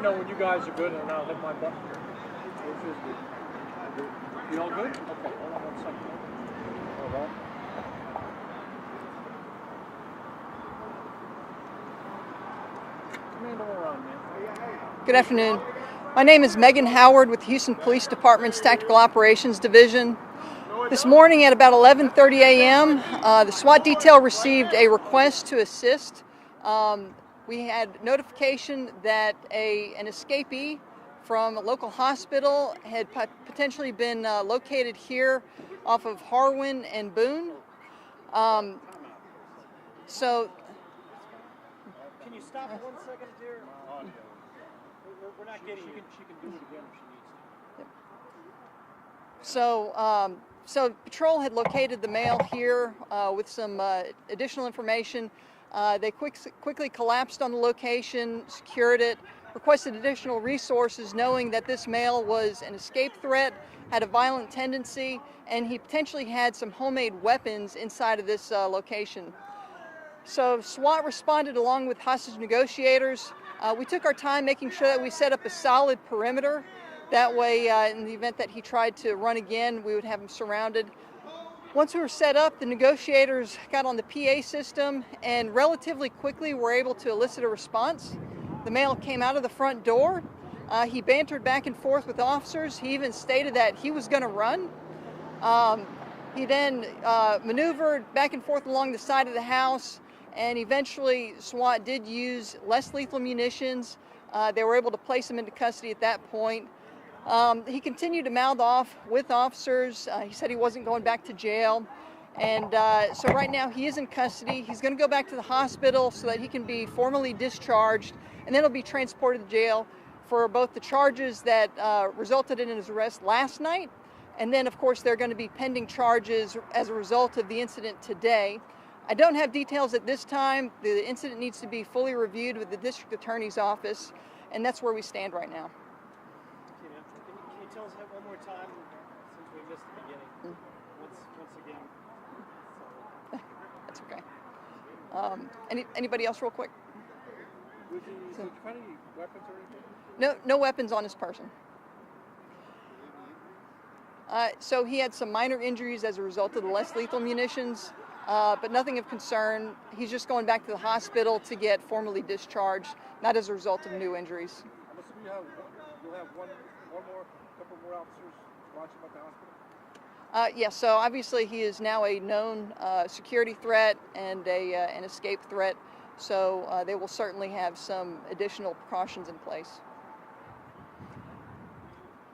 know when you guys are good, and I'll hit my button here. Which is good. You all good? Okay, hold on 1 second. Hold on. Come in around, man. Good afternoon. My name is Megan Howard with the Houston Police Department's Tactical Operations Division. This morning at about 11:30 a.m., the SWAT detail received a request to assist. We had notification that an escapee from a local hospital had potentially been located here off of Harwin and Boone. So, Can you stop 1 second, dear? We're not getting you. She can do it again if she needs to. So patrol had located the male here with some additional information. They quickly collapsed on the location, secured it, requested additional resources, knowing that this male was an escape threat, had a violent tendency, and he potentially had some homemade weapons inside of this location. So SWAT responded along with hostage negotiators. We took our time making sure that we set up a solid perimeter. That way, in the event that he tried to run again, we would have him surrounded. Once we were set up, the negotiators got on the PA system and relatively quickly were able to elicit a response. The male came out of the front door. He bantered back and forth with officers. He even stated that he was going to run. He then maneuvered back and forth along the side of the house, and eventually SWAT did use less lethal munitions. They were able to place him into custody at that point. He continued to mouth off with officers. He said he wasn't going back to jail. And so right now he is in custody. He's going to go back to the hospital so that he can be formally discharged, and then he'll be transported to jail for both the charges that resulted in his arrest last night, and then of course there are going to be pending charges as a result of the incident today. I don't have details at this time. The incident needs to be fully reviewed with the district attorney's office, and that's where we stand right now. Can you tell us one more time, since we missed the beginning? Once again. That's okay. Anybody else real quick? Did you find any weapons or anything? No weapons on his person. So he had some minor injuries as a result of the less lethal munitions, but nothing of concern. He's just going back to the hospital to get formally discharged, not as a result of new injuries. I'm assuming you'll have couple more officers watching at the hospital? Yes, so obviously he is now a known security threat and an escape threat, so they will certainly have some additional precautions in place.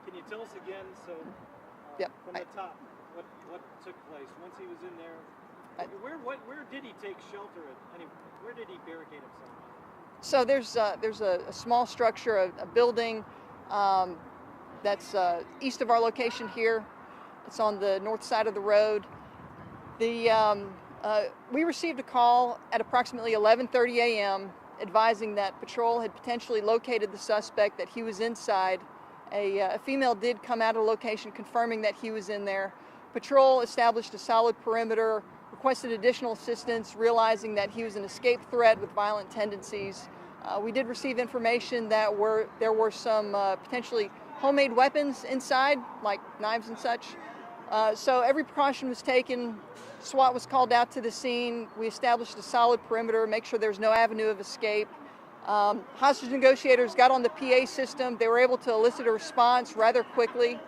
Can you tell us again, Yep. from the top, what took place once he was in there? Where did he take shelter at? Where did he barricade himself? So there's a small structure, a building that's east of our location here. It's on the north side of the road. We received a call at approximately 11:30 a.m. advising that patrol had potentially located the suspect, that he was inside. A female did come out of the location confirming that he was in there. Patrol established a solid perimeter, requested additional assistance, realizing that he was an escape threat with violent tendencies. We did receive information that there were some potentially homemade weapons inside, like knives and such. So every precaution was taken. SWAT was called out to the scene. We established a solid perimeter, make sure there's no avenue of escape. Hostage negotiators got on the PA system. They were able to elicit a response rather quickly.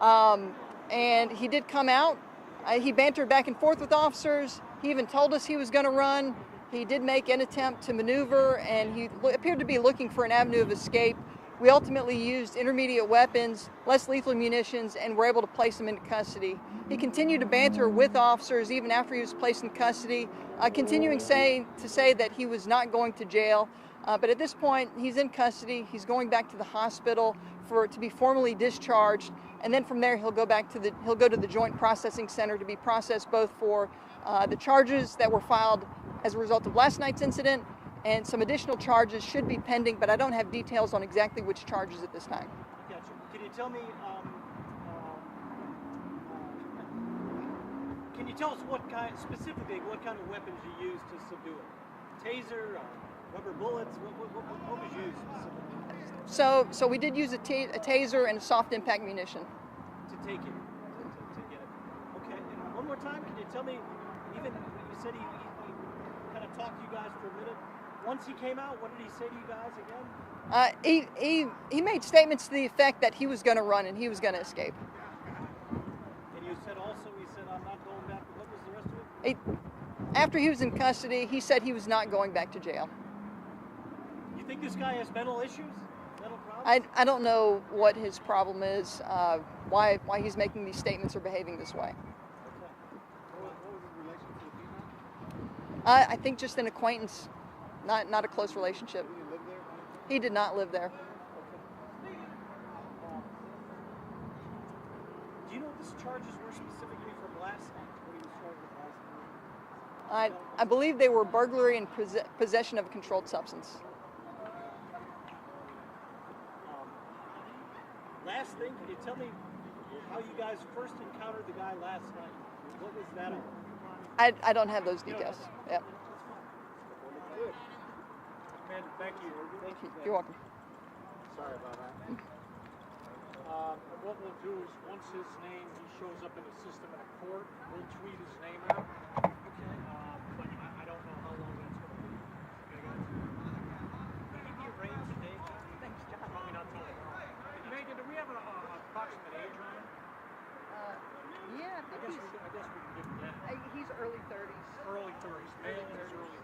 And he did come out. He bantered back and forth with officers. He even told us he was going to run. He did make an attempt to maneuver, and he appeared to be looking for an avenue of escape. We ultimately used intermediate weapons, less lethal munitions, and were able to place him into custody. He continued to banter with officers even after he was placed in custody, continuing to say that he was not going to jail. But at this point, he's in custody. He's going back to the hospital to be formally discharged, and then from there he'll go to the Joint Processing Center to be processed both for the charges that were filed as a result of last night's incident, and some additional charges should be pending, but I don't have details on exactly which charges at this time. Gotcha. Can you tell me, can you tell us specifically what kind of weapons you used to subdue it? Taser, rubber bullets, what was used specifically? So we did use a taser and a soft impact munition. To take it, to get it. Okay, and one more time, can you tell me, even you said he kind of talked to you guys for a minute. Once he came out, what did he say to you guys again? He made statements to the effect that he was going to run and he was going to escape. And you said also, he said, I'm not going back. What was the rest of it? After he was in custody, he said he was not going back to jail. You think this guy has mental issues? Mental problems? I don't know what his problem is, why he's making these statements or behaving this way. Okay. What was his relationship with the female? I think just an acquaintance, not a close relationship. Did he live there? He did not live there. Okay. Do you know what his charges were specifically from last night? What he was charged with last night? I believe they were burglary and possession of a controlled substance. Last thing, can you tell me how you guys first encountered the guy last night? What was that on? I don't have those details. Yeah. Good. Man, thank you. Thank you. You're welcome. Sorry about that. What we'll do is once his name, he shows up in the system in a court, we'll tweet his name out. Okay. But I don't know how long that's going to be. Okay, guys? Can he be arraigned today? Thanks, John. Probably not tomorrow. Megan, do we have an approximate age on him? Yeah, I guess we can give him that. he's early 30s. Early 30s. Male in his early